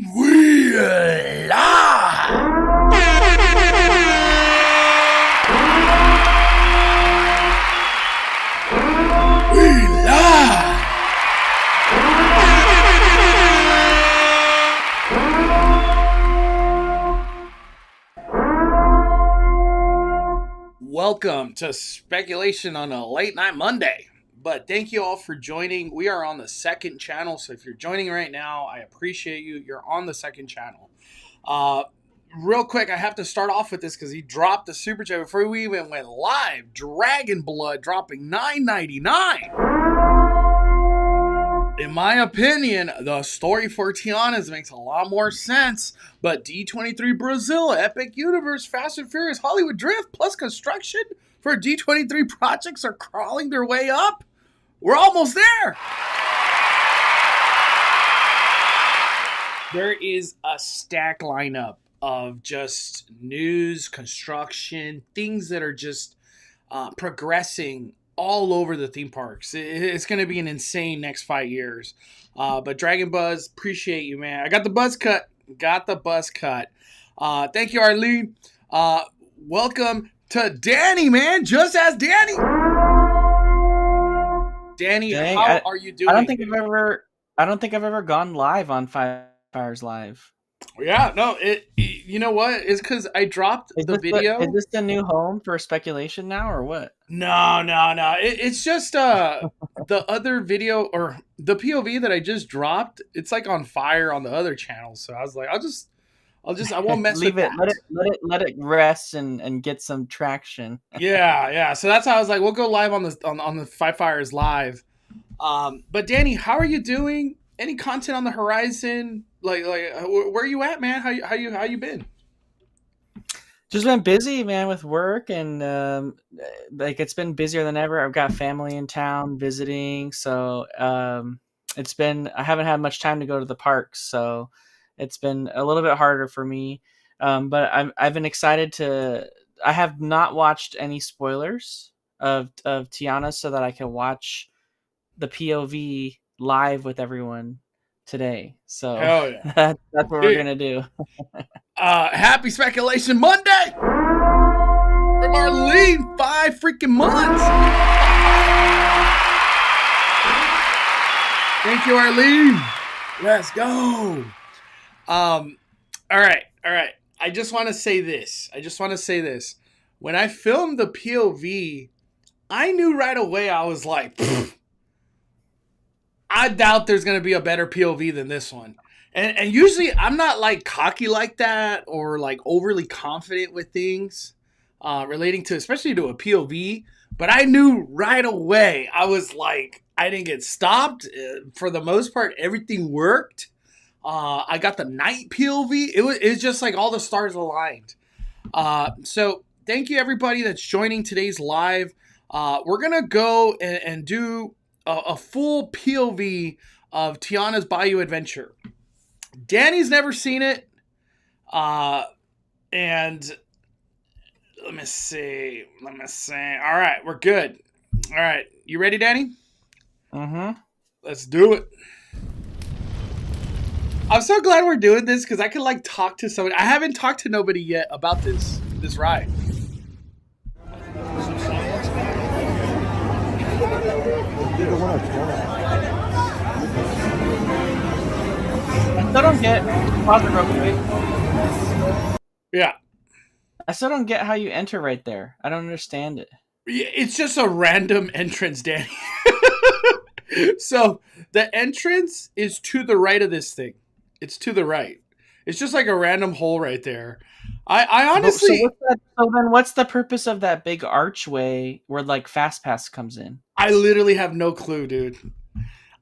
We live! We live! Welcome to Speculation on a Late Night Monday. But thank you all for joining. We are on the second channel, so if you're joining right now, I appreciate you. You're on the second channel. Real quick, I have to start off with this because he dropped the super chat before we even went live. Dragon Blood dropping $9.99. In my opinion, the story for Tianas makes a lot more sense. But D23 Brazil, Epic Universe, Fast and Furious, Hollywood Drift, plus construction for D23 projects are crawling their way up. We're almost there. There is a stack lineup of just news, construction, things that are just progressing all over the theme parks. It's going to be an insane next 5 years. But Dragon Buzz, appreciate you, man. I got the buzz cut. Thank you, Arlene. Welcome to Danny, man. Just as Danny. Danny, Dang, how are you doing? I don't think I've ever gone live on Five Fires Live. Yeah, no, you know what? It's because I dropped the video. Is this the new home for speculation now, or what? No. It's just the other video or the POV that I just dropped. It's like on fire on the other channel. So I was like, I won't mess Leave with it. that. Let it rest and get some traction. Yeah. So that's how I was like, we'll go live on the Five Fires Live. But Danny, how are you doing? Any content on the horizon? Like where are you at, man? How you been? Just been busy, man, with work, and it's been busier than ever. I've got family in town visiting, so I haven't had much time to go to the parks, so it's been a little bit harder for me. But I've been excited to. I have not watched any spoilers of Tianas so that I can watch the POV live with everyone today. So Hell yeah. that's what we're gonna do. Happy Speculation Monday from Arlene. 5 freaking months. Thank you, Arlene. Let's go. All right. I just want to say this. When I filmed the POV, I knew right away. I was like, I doubt there's going to be a better POV than this one. And usually I'm not like cocky like that or like overly confident with things relating to, especially to a POV. But I knew right away. I was like, I didn't get stopped. For the most part, everything worked. I got the night POV. It's just like all the stars aligned. So thank you everybody that's joining today's live. We're going to go and do a full POV of Tiana's Bayou Adventure. Danny's never seen it. And let me see. All right, we're good. All right, you ready, Danny? Mm-hmm. Let's do it. I'm so glad we're doing this because I can like talk to somebody. I haven't talked to nobody yet about this ride. I still don't get. Pause it real quick. Yeah. I still don't get how you enter right there. I don't understand it. It's just a random entrance, Danny. So the entrance is to the right of this thing. It's to the right. It's just like a random hole right there. I honestly. So then what's the purpose of that big archway where like Fast Pass comes in? I literally have no clue, dude.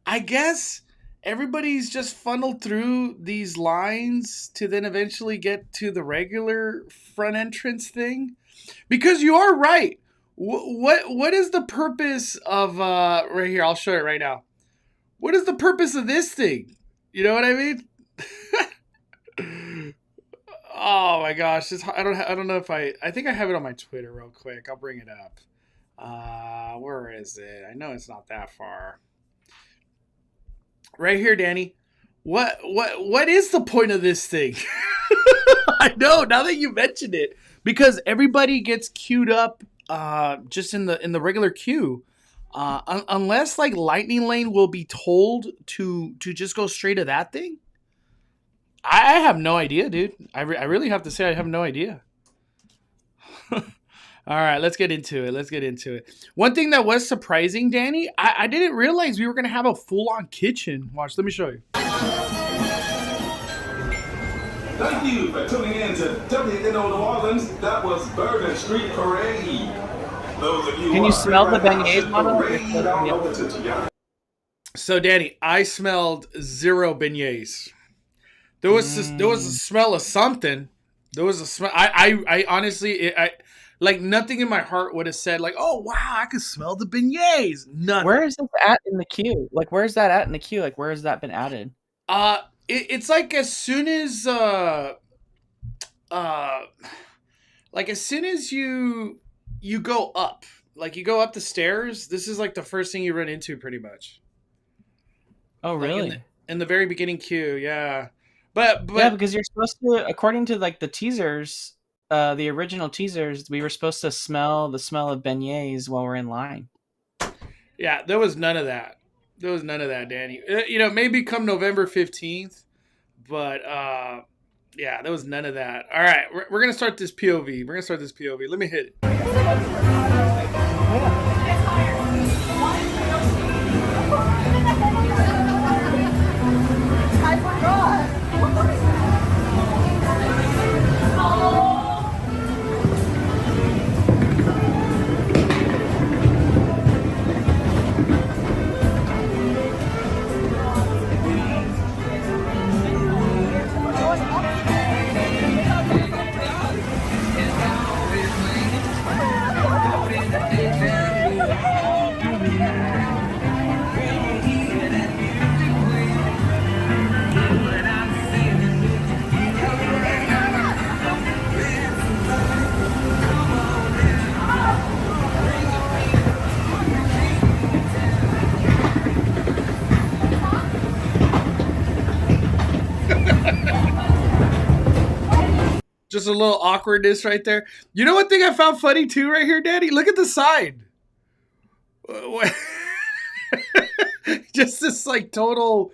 I guess everybody's just funneled through these lines to then eventually get to the regular front entrance thing. Because you are right. What is the purpose of right here? I'll show it right now. What is the purpose of this thing? You know what I mean? Oh my gosh! I don't know if I think I have it on my Twitter real quick. I'll bring it up. Where is it? I know it's not that far. Right here, Danny. what is the point of this thing? I know now that you mentioned it, because everybody gets queued up just in the regular queue. Unless like Lightning Lane will be told to just go straight to that thing. I have no idea, dude. I really have to say I have no idea. All right, let's get into it. One thing that was surprising, Danny, I didn't realize we were going to have a full-on kitchen. Watch, let me show you. Thank you for tuning in to WNO New Orleans. That was Bourbon Street Parade. Those of you Can you smell the beignets, Mano? So, Danny, I smelled 0 beignets. There was a smell of something. There was a smell. I honestly, like nothing in my heart would have said like, oh wow, I could smell the beignets. Nothing. Where is this at in the queue? Like, where's that at in the queue? Like, where has that been added? It's like as soon as you go up, like you go up the stairs, this is like the first thing you run into pretty much. Oh, really? Like in the very beginning queue, yeah. But yeah, because you're supposed to, according to like the teasers, the original teasers, we were supposed to smell the smell of beignets while we're in line. Yeah, there was none of that. There was none of that, Danny. You know, maybe come November 15th, but yeah, there was none of that. All right, we're gonna start this POV. Let me hit it. I forgot. Just a little awkwardness right there. You know one thing I found funny too right here, Daddy? Look at the side. Just this like total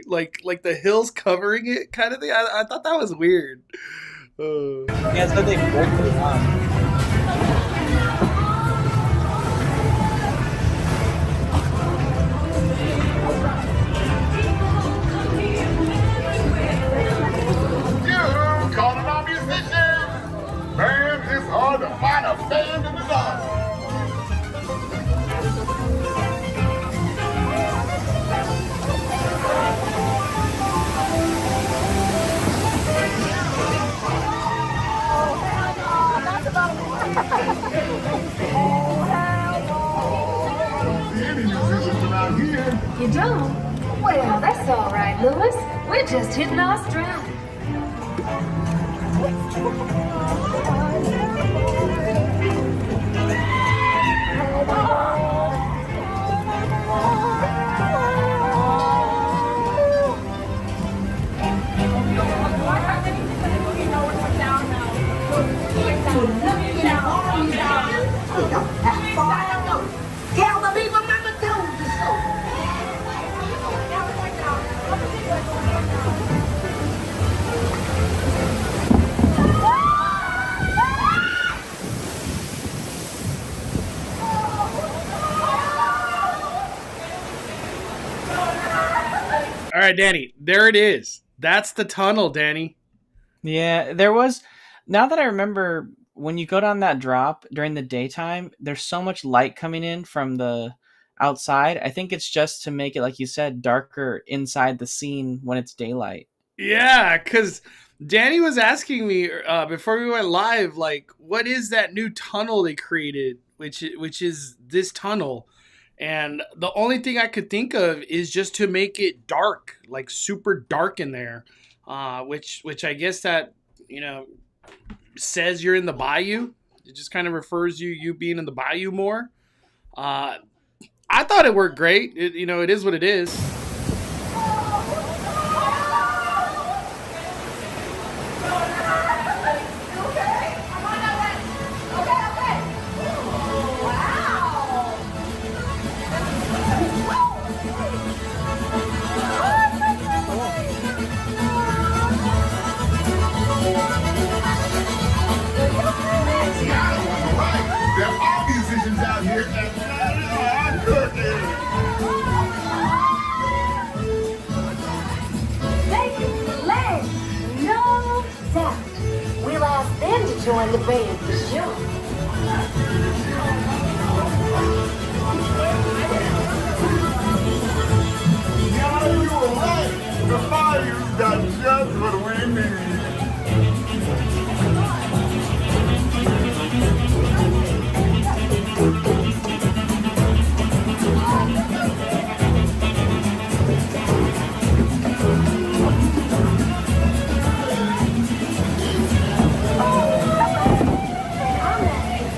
like the hills covering it kind of thing. I thought that was weird. Yeah, it's they broke it off. Man, it's hard to find a band in the dark. Any musicians around here? You don't? Well, that's all right, Lewis. We're just hitting our stride. All right, Danny, there it is. That's the tunnel, Danny. Yeah, there was. Now that I remember, when you go down that drop during the daytime, there's so much light coming in from the outside. I think it's just to make it, like you said, darker inside the scene when it's daylight. Yeah, because Danny was asking me before we went live, like, what is that new tunnel they created, which is this tunnel? And the only thing I could think of is just to make it dark, like super dark in there, which I guess that, you know, says you're in the bayou. It just kind of refers you being in the bayou more. I thought it worked great. It is what it is. and to join the band for sure. Yeah, you were right. The bayou's got just what we need.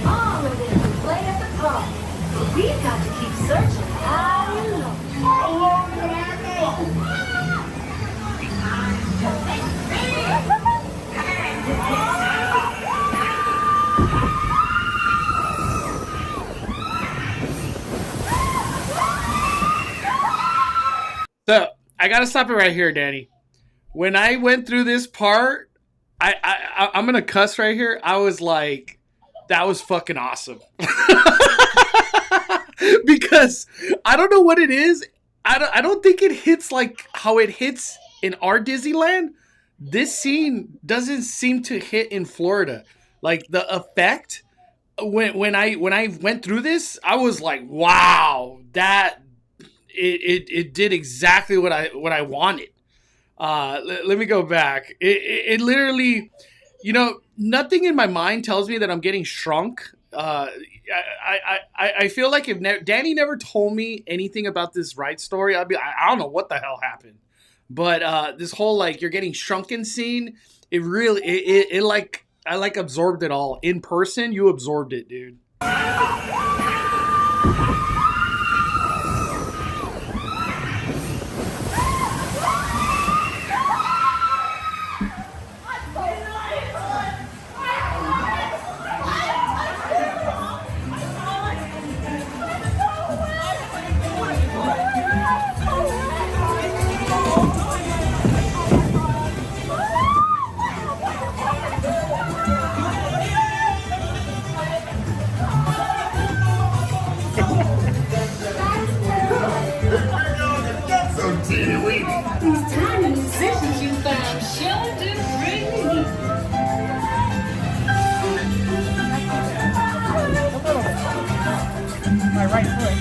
All of them can play at the park. But we've got to keep searching high and low. How long can I go? So I gotta stop it right here, Danny. When I went through this part, I'm gonna cuss right here. I was like, that was fucking awesome. Because I don't know what it is. I don't think it hits like how it hits in our Disneyland. This scene doesn't seem to hit in Florida. Like the effect when I went through this, I was like, wow, that it did exactly what I wanted. Let me go back. It literally, nothing in my mind tells me that I'm getting shrunk. I feel like if Danny never told me anything about this ride story, I don't know what the hell happened. But this whole like you're getting shrunken scene, it really it like I like absorbed it all in person. You absorbed it, dude. These tiny musicians you found sure do bring me. My right foot.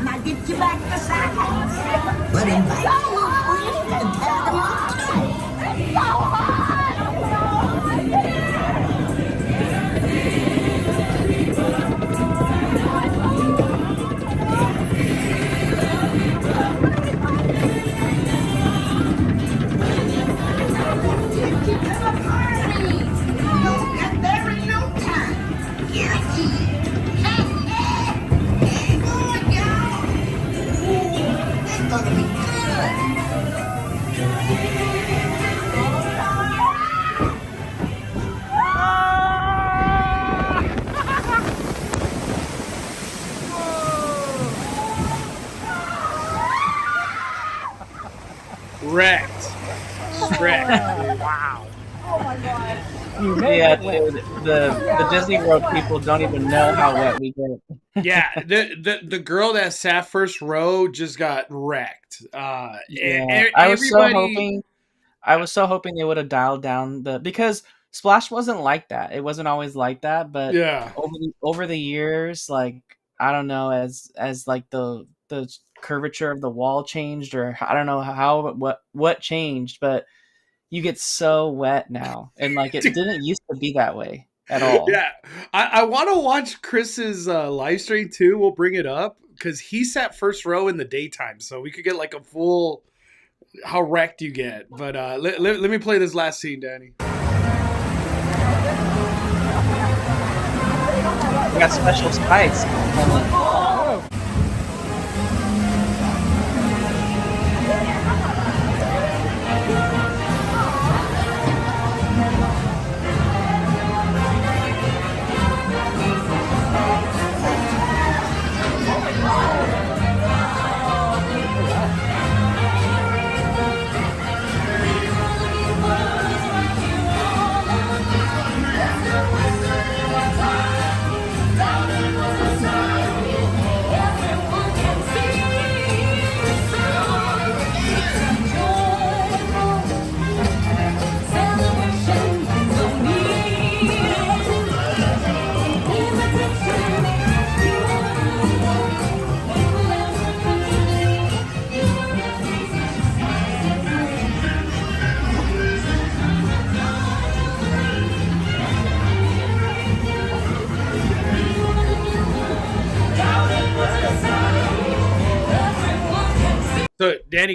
I get you back the side. But invite your friends and tell them what to do. It's so hard. You'll get there in no time. Guaranteed. Wrecked. Wow. Yeah, dude, the Disney World people don't even know how wet we get. Yeah, the girl that sat first row just got wrecked. Yeah, I was so hoping they would have dialed down because Splash wasn't like that. It wasn't always like that, but Yeah. over the years, like I don't know, as like the curvature of the wall changed, or I don't know what changed, but you get so wet now, and like it didn't used to be that way at all. Yeah, I want to watch Chris's live stream too. We'll bring it up because he sat first row in the daytime, so we could get like a full how wrecked you get. But let me play this last scene, Danny. We got special spikes.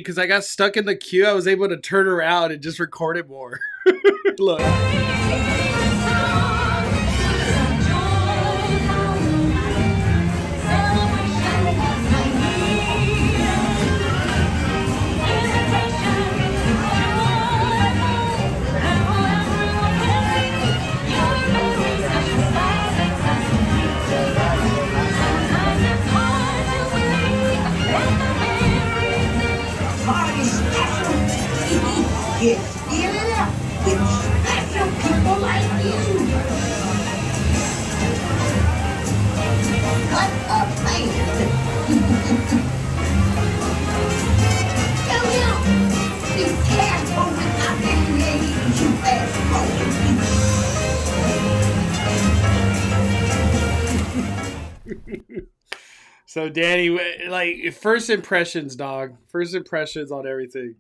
because I got stuck in the queue. I was able to turn around and just record it more. Look. Party special. Get feel it up with special people like you. What a band. Yo, be careful with my baby. You fast forward. So Danny, like first impressions, dog. First impressions on everything.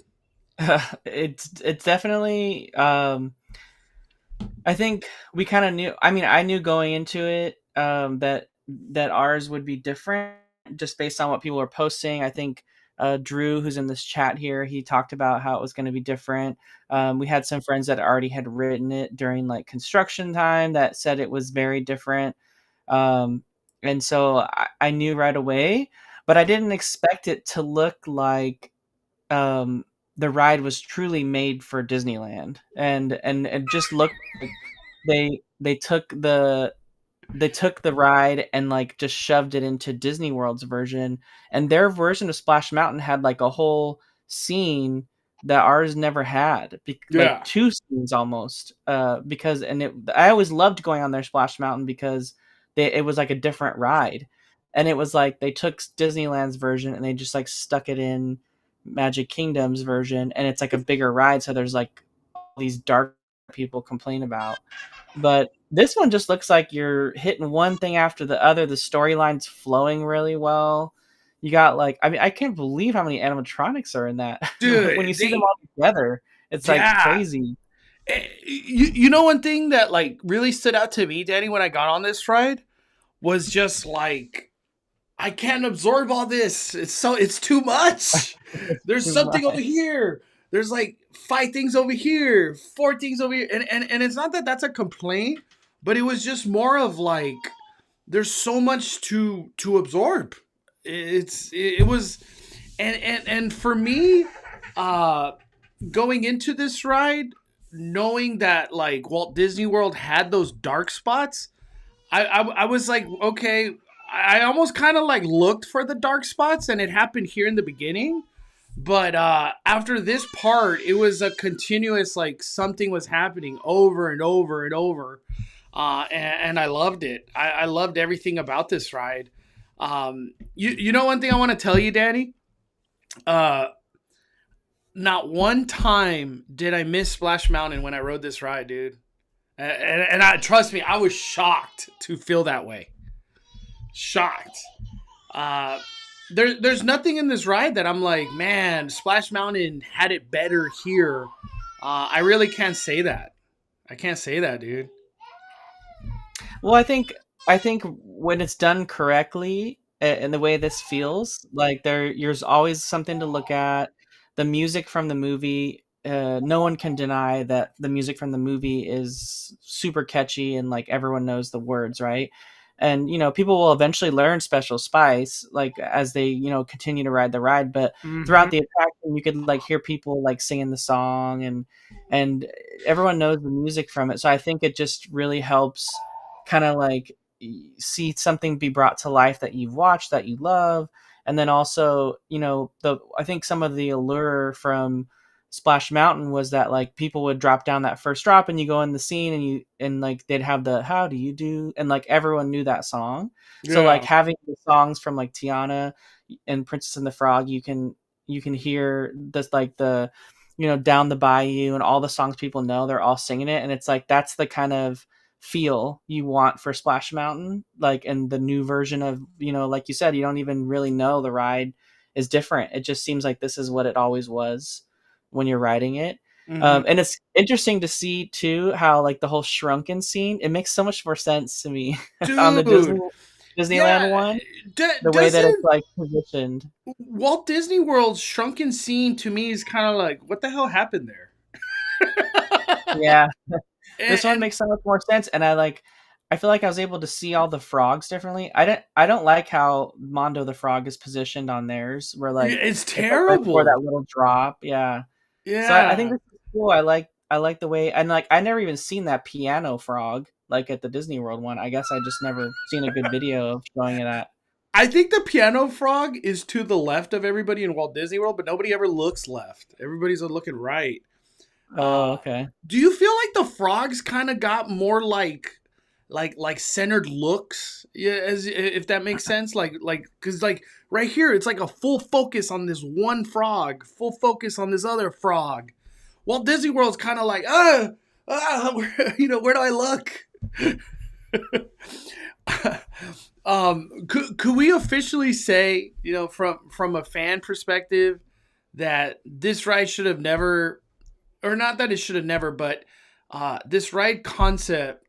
It's definitely. I think we kind of knew. I mean, I knew going into it that ours would be different, just based on what people were posting. I think Drew, who's in this chat here, he talked about how it was going to be different. We had some friends that already had written it during like construction time that said it was very different. And so I knew right away, but I didn't expect it to look like the ride was truly made for Disneyland, and it just looked like they took the ride and like just shoved it into Disney World's version, and their version of Splash Mountain had like a whole scene that ours never had, like two scenes almost, because I always loved going on their Splash Mountain because it was like a different ride, and it was like they took Disneyland's version and they just like stuck it in Magic Kingdom's version, and it's like a bigger ride, so there's like all these dark people complain about. But this one just looks like you're hitting one thing after the other. The storyline's flowing really well. You got like, I mean, I can't believe how many animatronics are in that. Dude, when you see them all together, it's like crazy. You know, one thing that like really stood out to me, Danny, when I got on this ride was just like, I can't absorb all this. It's too much. There's something over here. There's like 5 things over here, 4 things over here. And it's not that that's a complaint, but it was just more of like, there's so much to absorb. It was, and for me, going into this ride, knowing that like Walt Disney World had those dark spots, I was like, okay, I almost kind of like looked for the dark spots, and it happened here in the beginning. But after this part, it was a continuous, like something was happening over and over and over. And I loved it. I loved everything about this ride. You know, one thing I want to tell you, Danny, not one time did I miss Splash Mountain when I rode this ride, dude. And trust me, I was shocked to feel that way. Shocked. There's nothing in this ride that I'm like, man, Splash Mountain had it better here. I really can't say that. I can't say that, dude. Well, I think when it's done correctly, and the way this feels, like there's always something to look at. The music from the movie, no one can deny that the music from the movie is super catchy and like everyone knows the words, right? And, you know, people will eventually learn Special Spice, like, as they, you know, continue to ride the ride. But throughout the attraction, you could, like, hear people, like, singing the song. And everyone knows the music from it. So I think it just really helps kind of, like, see something be brought to life that you've watched, that you love. And then also, you know, I think some of the allure from Splash Mountain was that like people would drop down that first drop and you go in the scene and like they'd have the how do you do, and like everyone knew that song. So like having the songs from like Tiana and Princess and the Frog, you can hear this, like the, you know, Down the Bayou and all the songs people know, they're all singing it, and it's like that's the kind of feel you want for Splash Mountain. Like in the new version of, you know, like you said, you don't even really know the ride is different. It just seems like this is what it always was when you're riding it. And it's interesting to see too how like the whole shrunken scene, it makes so much more sense to me on the Disneyland Yeah, one. The way that it's doesn't like positioned. Walt Disney World's shrunken scene to me is kind of like, what the hell happened there? Yeah. and, This one and makes so much more sense, and I feel like I was able to see all the frogs differently. I don't like how Mondo the frog is positioned on theirs, where like it's it's like right before that terrible. little drop. Yeah. So I think Yeah. this is cool. I like the way, and like I never even seen that piano frog like at the Disney World one. I guess I just never seen a good video of showing it at. I think the piano frog is to the left of everybody in Walt Disney World, but nobody ever looks left. Everybody's looking right. Oh, Uh, okay. do you feel like the frogs kind of got more like centered looks? Yeah, as if that makes sense. Like because like right here, it's like a full focus on this one frog, full focus on this other frog. Walt Disney World's kind of like where do I look? Could we officially say, from a fan perspective, that this ride should have never, or not that it should have never, but this ride concept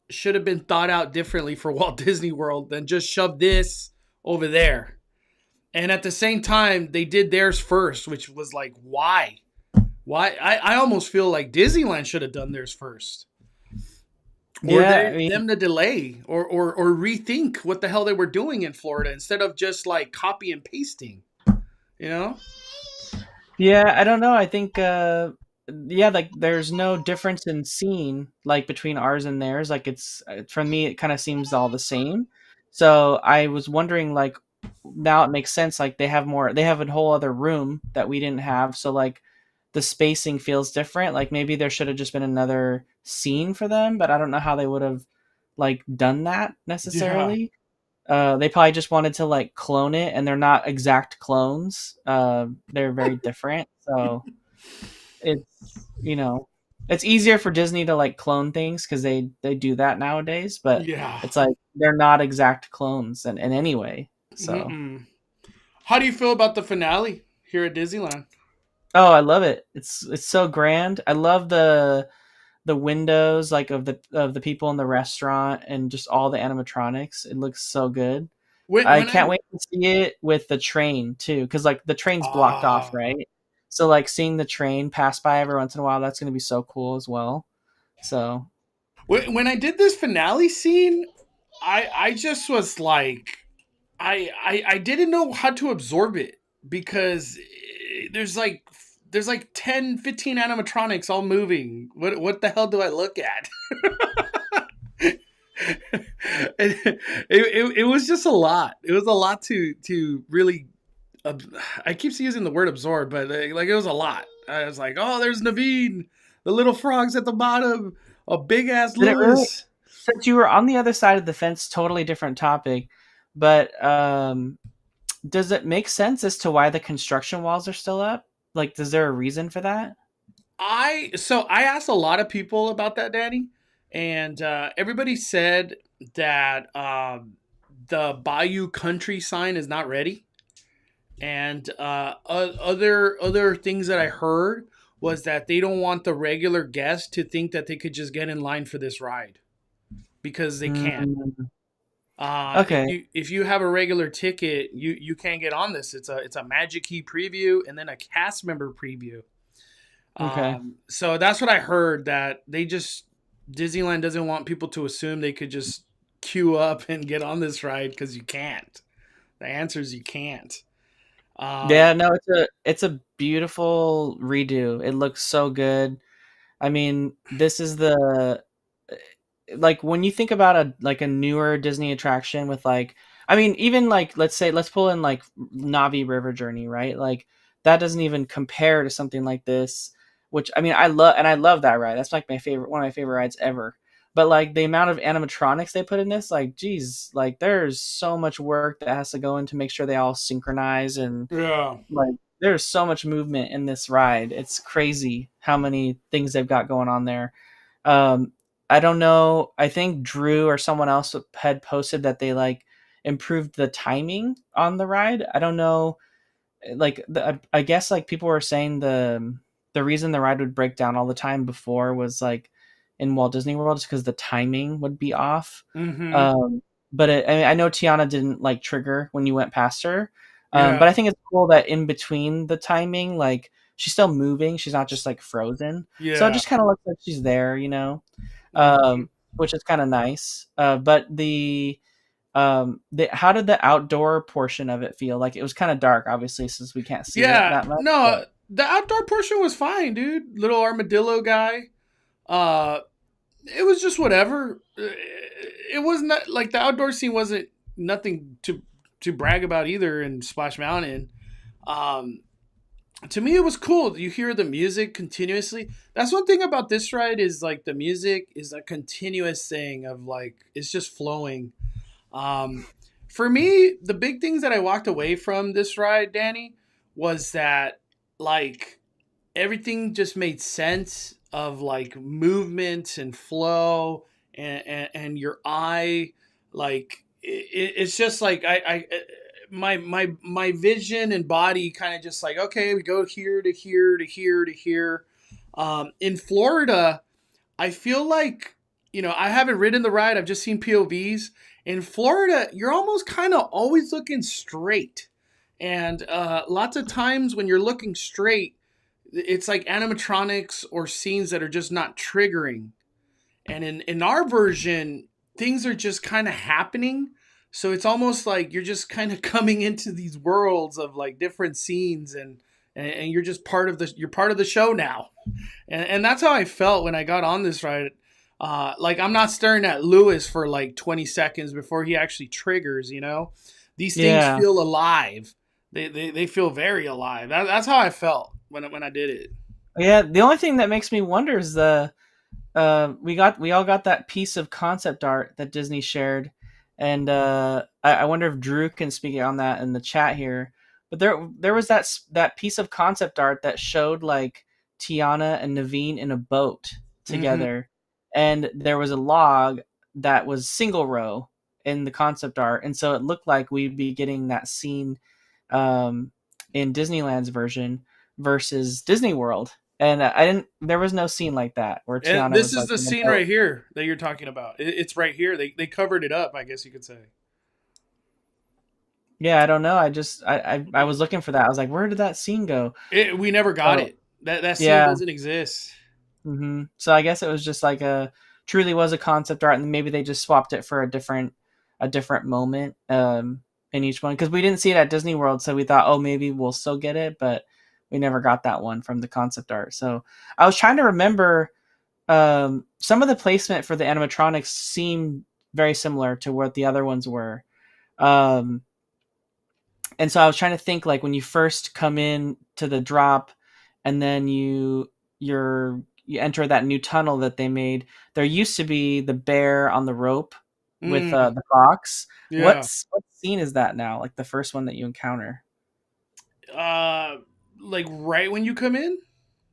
should have been thought out differently for Walt Disney World than just shove this over there. And at the same time, they did theirs first, which was like, why? Why? I almost feel like Disneyland should have done theirs first. Or Yeah, I mean, them to delay or rethink what the hell they were doing in Florida instead of just like copy and pasting, you know? yeah, I don't know. I think, yeah, like there's no difference in scene like between ours and theirs. Like it's for me, it kind of seems all the same. So I was wondering, like, now it makes sense. Like they have a whole other room that we didn't have. So like the spacing feels different. Like maybe there should have just been another scene for them, but I don't know how they would have like done that Yeah. necessarily. They probably just wanted to like clone it, and they're not exact clones. They're very different. So it's it's easier for Disney to like clone things because they do that nowadays. But Yeah. it's like they're not exact clones in any way. So Mm-mm. How do you feel about the finale here at Disneyland? oh, I love it. It's so grand. I love the windows like of the people in the restaurant and just all the animatronics. It looks so good. When I when can't I wait to see it with the train too, because like the train's blocked off, ah right? So like seeing the train pass by every once in a while, that's gonna be so cool as well. So when I did this finale scene, I just was like I didn't know how to absorb it because there's like 10, 15 animatronics all moving. What the hell do I look at? It was just a lot. It was a lot to really. I keep using the word absorb, but like it was a lot. I was like, oh, there's Naveen, the little frogs at the bottom, a big ass did it really? Lewis. Since you were on the other side of the fence, totally different topic, but does it make sense as to why the construction walls are still up? Like, is there a reason for that? I asked a lot of people about that, Danny, and everybody said that the Bayou Country sign is not ready. And other things that I heard was that they don't want the regular guest to think that they could just get in line for this ride because they can't. Mm, If okay, you have a regular ticket, you can't get on this. It's a Magic Key preview and then a cast member preview. okay. So that's what I heard, that Disneyland doesn't want people to assume they could just queue up and get on this ride because you can't. The answer is you can't. Yeah, Um, no, it's a beautiful redo. It looks so good. I mean, this is the like when you think about a newer Disney attraction with like I mean, even like let's pull in like Navi River Journey, right? Like that doesn't even compare to something like this, which I mean, I love that ride. That's like my favorite one of my favorite rides ever. But like the amount of animatronics they put in this, like geez, like there's so much work that has to go in to make sure they all synchronize and yeah. like there's so much movement in this ride. It's crazy how many things they've got going on there. Um, I don't know. I think Drew or someone else had posted that they like improved the timing on the ride. I don't know. Like I guess like people were saying the reason the ride would break down all the time before was like in Walt Disney World is because the timing would be off. Mm-hmm. Um, but I know Tiana didn't like trigger when you went past her. But Yeah. I think it's cool that in between the timing, like she's still moving. She's not just like frozen. So it Yeah. just kind of looks like she's there, Mhm. which is kind of nice. But how did the outdoor portion of it feel? Like it was kind of dark, obviously, since we can't see it Yeah. that much. No, But the outdoor portion was fine, dude. Little armadillo guy. Uh, it was just whatever. It was not like the outdoor scene wasn't nothing to brag about either in Splash Mountain. Um, to me, it was cool. You hear the music continuously. That's one thing about this ride is like the music is a continuous thing of like it's just flowing. Um, for me, the big things that I walked away from this ride, Danny, was that like everything just made sense of like movement and flow and your eye like it's just like I my vision and body kind of just like okay we go here to here to here to here in Florida I feel like I haven't ridden the ride I've just seen POVs in Florida you're almost kind of always looking straight and lots of times when you're looking straight it's like animatronics or scenes that are just not triggering. And in our version, things are just kind of happening. So it's almost like you're just kind of coming into these worlds of like different scenes and you're just part of the show now. And that's how I felt when I got on this ride. Like I'm not staring at Lewis for like 20 seconds before he actually triggers. These things yeah, feel alive. They feel very alive. That's how I felt when I did it. yeah. The only thing that makes me wonder is we all got that piece of concept art that Disney shared, and I wonder if Drew can speak on that in the chat here. But there was that piece of concept art that showed like Tiana and Naveen in a boat Mm-hmm. together, and there was a log that was single row in the concept art, and so it looked like we'd be getting that scene um, in Disneyland's version versus Disney World. And I didn't. There was no scene like that where And Tiana this was is like the in a scene boat. right here that you're talking about. It's right here. They covered it up, I guess you could say. Yeah, I don't know. I was looking for that. I was like, where did that scene go? We never got So it. That scene yeah. doesn't exist. So I guess it was just like truly was a concept art, and maybe they just swapped it for a different moment in each one because we didn't see it at Disney World, so we thought, oh, maybe we'll still get it, but we never got that one from the concept art. So I was trying to remember some of the placement for the animatronics seemed very similar to what the other ones were. Um, and so I was trying to think like when you first come in to the drop and then you enter that new tunnel that they made, there used to be the bear on the rope with Mm, the fox. yeah. What scene is that now? Like the first one that you encounter? Uh, like right when you come in.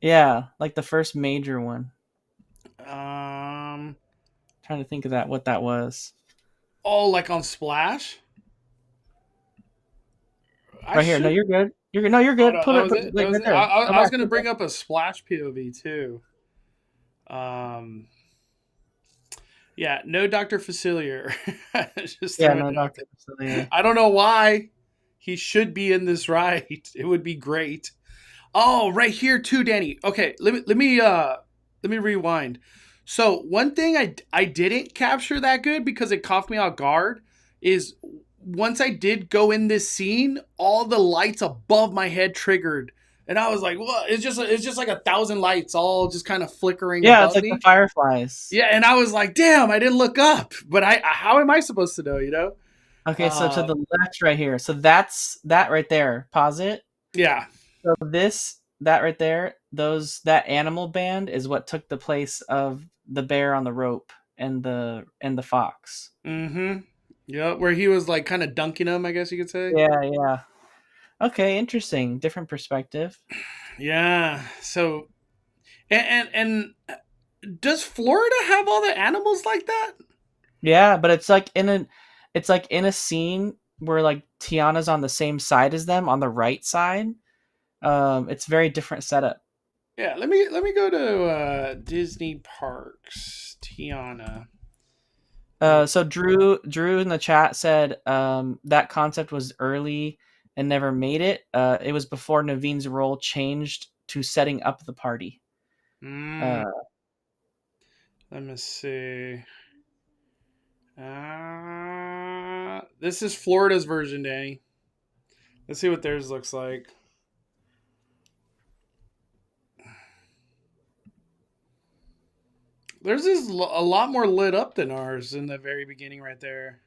Yeah, like the first major one. Um. Trying to think of what that was. Oh, like on Splash. I Right here. No, should. you're good. You're good. No, you're Oh, good. no, Put that it was it. That like was right it. there. Go I was back. gonna Go bring back. up a Splash POV too. Um. Yeah. No, Doctor Facilier. Just Yeah, throwing no, it out Doctor. there. I don't know why he should be in this ride. It would be great. Oh, right here too, Danny. Okay, let me rewind. So one thing I didn't capture that good because it caught me off guard is once I did go in this scene, all the lights above my head triggered, and I was like, "What?" It's just like 1,000 lights all just kind of flickering Yeah, it's above like the me. fireflies. Yeah, and I was like, "Damn, I didn't look up." But how am I supposed to know? Okay, so to Uh, the left right here. So that's that right there. Pause it. yeah. So that right there, that animal band is what took the place of the bear on the rope and the fox. Mm-hmm. Yeah, where he was like kind of dunking him, I guess you could say. Yeah, yeah. Okay, interesting. Different perspective. Yeah. So, and does Florida have all the animals like that? Yeah, but it's like in a scene where like Tiana's on the same side as them on the right side. It's very different setup. Yeah. Let me go to Disney Parks, Tiana. So Drew in the chat said that concept was early and never made it. It was before Naveen's role changed to setting up the party. Let me see. This is Florida's version, Danny. Let's see what theirs looks like. Theirs is a lot more lit up than ours in the very beginning right there.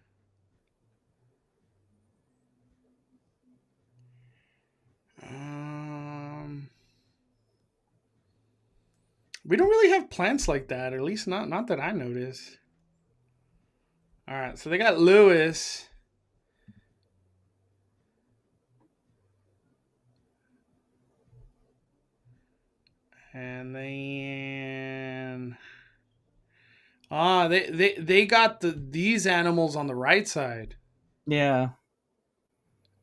We don't really have plants like that, or at least not that I noticed. All right, so they got Lewis. And then they got these animals on the right side. Yeah.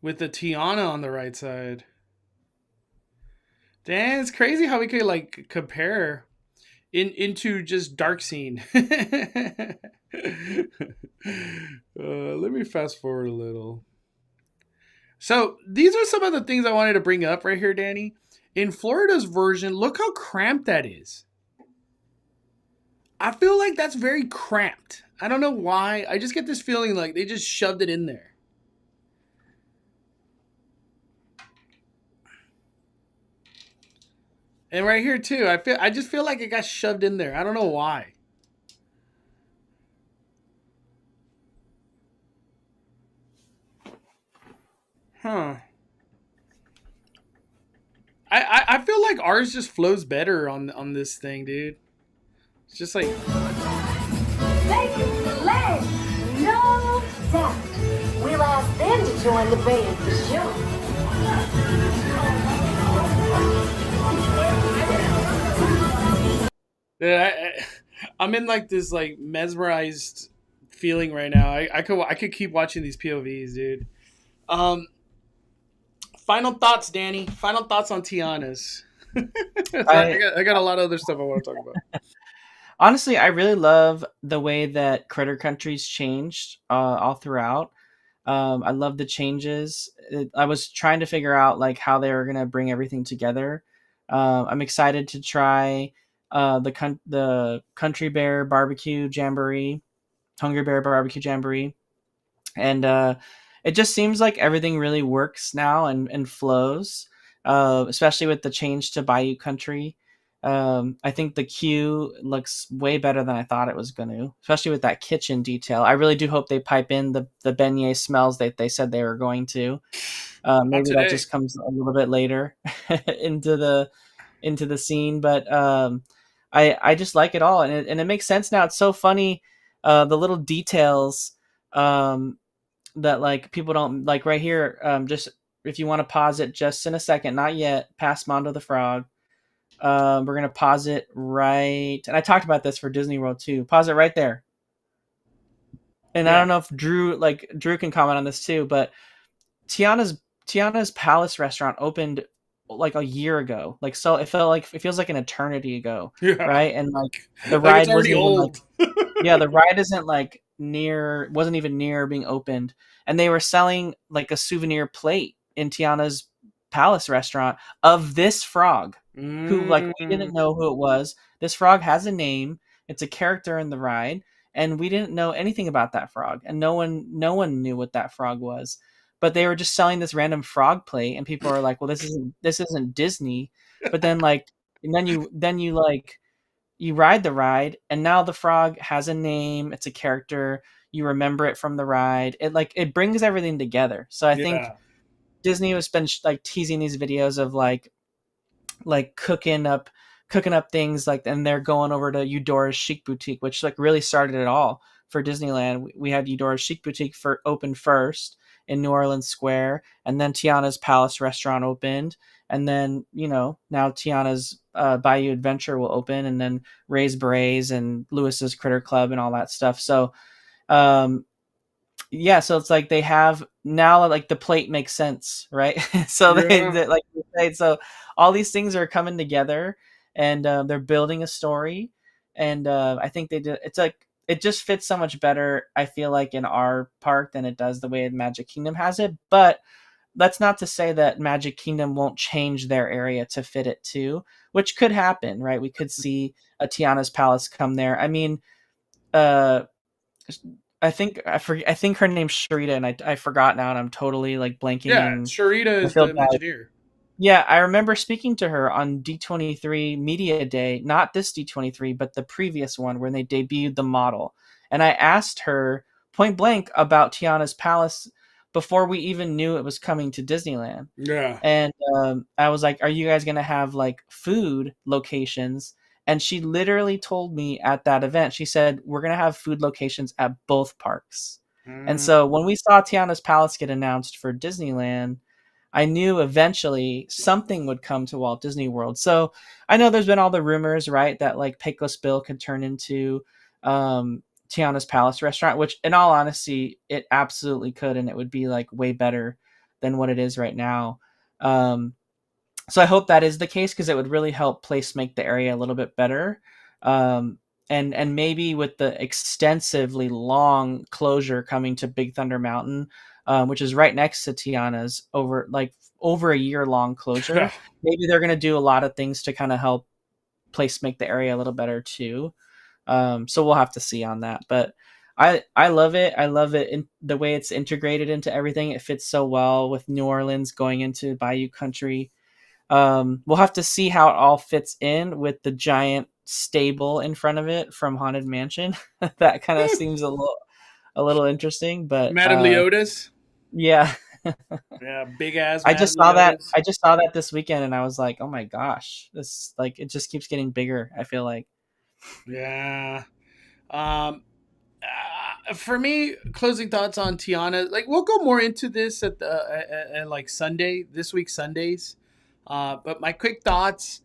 With the Tiana on the right side. Damn, it's crazy how we could like compare into just dark scene. Let me fast forward a little. So these are some of the things I wanted to bring up right here, Danny. In Florida's version, look how cramped that is. I feel like that's very cramped. I don't know why. I just get this feeling like they just shoved it in there. And right here too, I just feel like it got shoved in there. I don't know why. Huh. I feel like ours just flows better on this thing, dude. It's just like They land, no doubt. We'll ask them to join the band for sure. dude, I'm in like this like mesmerized feeling right now. I could keep watching these POVs, dude. Final thoughts, Danny. Final thoughts on Tianas. I got a lot of other stuff I want to talk about. Honestly, I really love the way that Critter Country's changed all throughout. I love the changes. I was trying to figure out like how they were gonna bring everything together. I'm excited to try the Country Bear Barbecue Jamboree, Hungry Bear Barbecue Jamboree, and it just seems like everything really works now and flows, especially with the change to Bayou Country. I think the queue looks way better than I thought it was going to, especially with that kitchen detail. I really do hope they pipe in the beignet smells that they said they were going to. Maybe that just comes a little bit later into the scene, but I just like it all, and it makes sense now. It's so funny, the little details that like people don't like right here. Just if you want to pause it just in a second, not yet, past Mondo the Frog. We're going to pause it right. And I talked about this for Disney World too. Pause it right there. And yeah. I don't know if Drew can comment on this too, but Tiana's Palace restaurant opened like a year ago. Like, so it feels like an eternity ago. Yeah. Right. And like the ride was already old. Yeah. The ride wasn't even near being opened. And they were selling like a souvenir plate in Tiana's Palace restaurant of this frog. Who like we didn't know who it was. This frog has a name. It's a character in the ride, and we didn't know anything about that frog, and no one knew what that frog was. But they were just selling this random frog plate, and people are like, "Well, this isn't Disney." But then you ride the ride, and now the frog has a name. It's a character. You remember it from the ride. It brings everything together. So I think Disney has been like teasing these videos of like cooking up things, like, and they're going over to Eudora's Chic Boutique, which like really started it all for Disneyland. We had Eudora's Chic Boutique open first in New Orleans Square, and then Tiana's Palace restaurant opened, and then now Tiana's Bayou Adventure will open, and then Ray's Berets and Lewis's Critter Club and all that stuff. So yeah, so it's like they have now, like the plate makes sense, right? So they like you say, so all these things are coming together, and they're building a story, and I think they did. It's like it just fits so much better, I feel like, in our park than it does the way Magic Kingdom has it. But that's not to say that Magic Kingdom won't change their area to fit it too, which could happen, right? We could see a Tiana's Palace come there. I mean, uh, I think her name's Sharita, and I forgot now, and I'm totally like blanking, Yeah, and Sharita I is feel the bad. Imagineer. Yeah, I remember speaking to her on D23 Media Day, not this D23, but the previous one when they debuted the model. And I asked her point blank about Tiana's Palace before we even knew it was coming to Disneyland. Yeah. And I was like, "Are you guys going to have like food locations?" And she literally told me at that event, she said, "We're going to have food locations at both parks." And Mm. so when we saw Tiana's Palace get announced for Disneyland, I knew eventually something would come to Walt Disney World. So I know there's been all the rumors, right, that like Pecos Bill could turn into Tiana's Palace restaurant, which in all honesty, it absolutely could. And it would be like way better than what it is right now. Um, so I hope that is the case because it would really help place make the area a little bit better. Um, and maybe with the extensively long closure coming to Big Thunder Mountain, which is right next to Tiana's, over a year long closure, maybe they're going to do a lot of things to kind of help place make the area a little better too. So we'll have to see on that, but I love it. I love it in the way it's integrated into everything. It fits so well with New Orleans going into Bayou Country. We'll have to see how it all fits in with the giant stable in front of it from Haunted Mansion. That kind of seems a little interesting, but Madame Leota's. yeah. Yeah, big ass I Madame just saw that. Leota's. I just saw that this weekend, and I was like, "Oh my gosh, this like it just keeps getting bigger." I feel like. Yeah. Um, for me, closing thoughts on Tiana. Like we'll go more into this at like Sunday this week Sundays. But my quick thoughts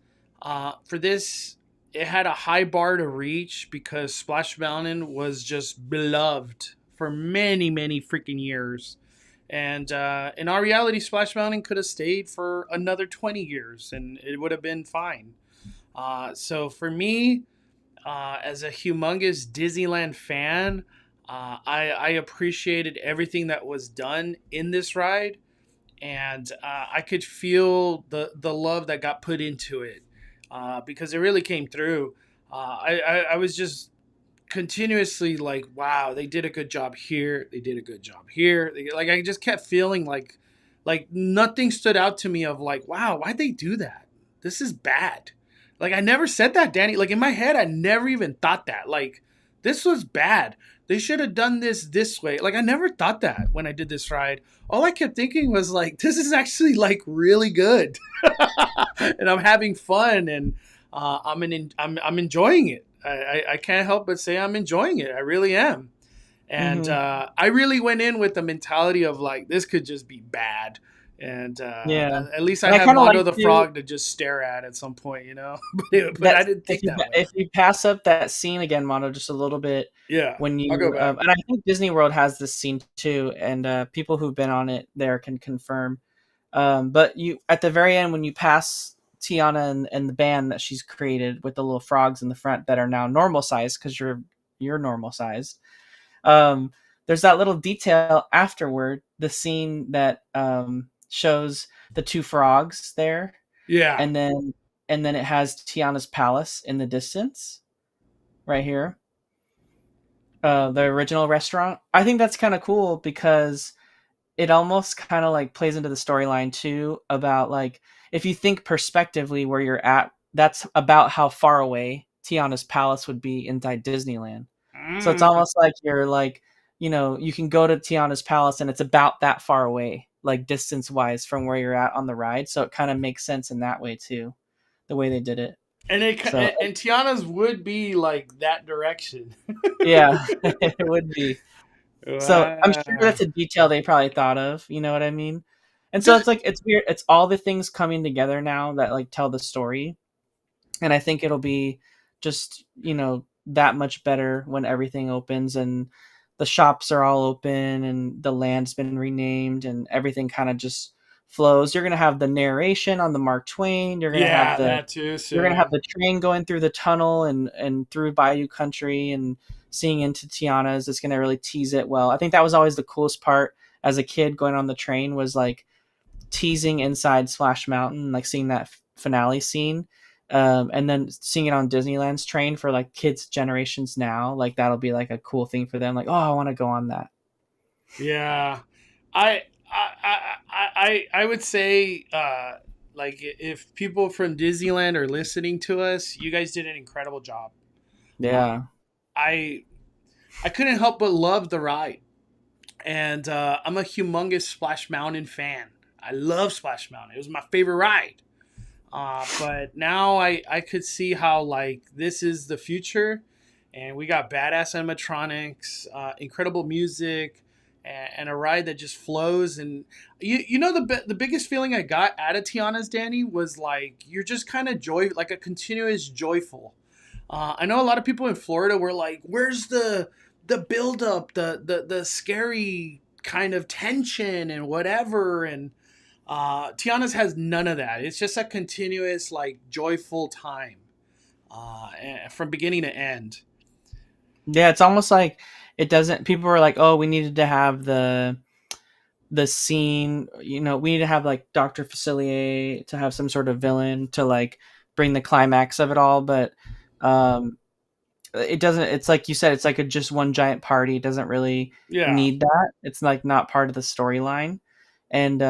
for this, it had a high bar to reach because Splash Mountain was just beloved for many many freaking years. And in our reality, Splash Mountain could have stayed for another 20 years and it would have been fine. So for me, as a humongous Disneyland fan, I appreciated everything that was done in this ride, and I could feel the love that got put into it because it really came through. I was just continuously like, wow, they did a good job here. They did a good job here. Like I just kept feeling like nothing stood out to me of like, wow, why'd they do that? This is bad. Like I never said that, Danny. Like in my head, I never even thought that. Like this was bad. They should have done this way. Like I never thought that when I did this ride. All I kept thinking was like, this is actually like really good, and I'm having fun, and I'm enjoying it. I can't help but say I'm enjoying it. I really am. And I really went in with the mentality of like, this could just be bad. And Yeah, at least I and I have kind of Mondo like the to Frog to just stare at some point, you know? But that I didn't think that way. if you pass up that scene again, Mono, just a little bit Yeah, when I'll go you back. and I think Disney World has this scene too, and people who've been on it there can confirm. But you at the very end when you pass Tiana and the band that she's created with the little frogs in the front that are now normal size because you're normal sized. Um, there's that little detail afterward, the scene that shows the two frogs there, Yeah. and then it has Tiana's palace in the distance, right here. The original restaurant. I think that's kind of cool because it almost kind of like plays into the storyline too about like if you think perspectively where you're at, that's about how far away Tiana's palace would be inside Disneyland. So it's Mm. almost like you're like, you can go to Tiana's palace and it's about that far away, like distance wise from where you're at on the ride. So it kind of makes sense in that way too, the way they did it. So And Tiana's would be like that direction. yeah, it would be. So I'm sure Wow. that's a detail they probably thought of. You know what I mean? And so Just it's like it's weird. It's all the things coming together now that like tell the story, and I think it'll be just that much better when everything opens and the shops are all open and the land's been renamed and everything kind of just flows. You're gonna have the narration on the Mark Twain. You're gonna Yeah, have that too. So. you're gonna have the train going through the tunnel and through Bayou Country and seeing into Tianas. It's gonna really tease it well. I think that was always the coolest part as a kid going on the train, was like teasing inside Splash Mountain, like seeing that finale scene. And then seeing it on Disneyland's train for like kids generations now, like that'll be like a cool thing for them. Like, oh, I want to go on that. Yeah, I would say, like, if people from Disneyland are listening to us, you guys did an incredible job. Yeah. I couldn't help but love the ride, and I'm a humongous Splash Mountain fan. I love Splash Mountain. It was my favorite ride. But now I could see how, like, this is the future, and we got badass animatronics, incredible music, and a ride that just flows. And you know, the biggest feeling I got out of Tiana's, Danny, was like, you're just kind of like a continuous joyful. I know a lot of people in Florida were like, where's the build up, the scary kind of tension and whatever, and Tiana's has none of that. It's just a continuous, like, joyful time, from beginning to end. Yeah, it's almost like it doesn't. People were like, "Oh, we needed to have the scene. You know, we need to have like Dr. Facilier to have some sort of villain to like bring the climax of it all." But it doesn't. It's like you said. It's like just one giant party. It doesn't really need that. It's like not part of the storyline, and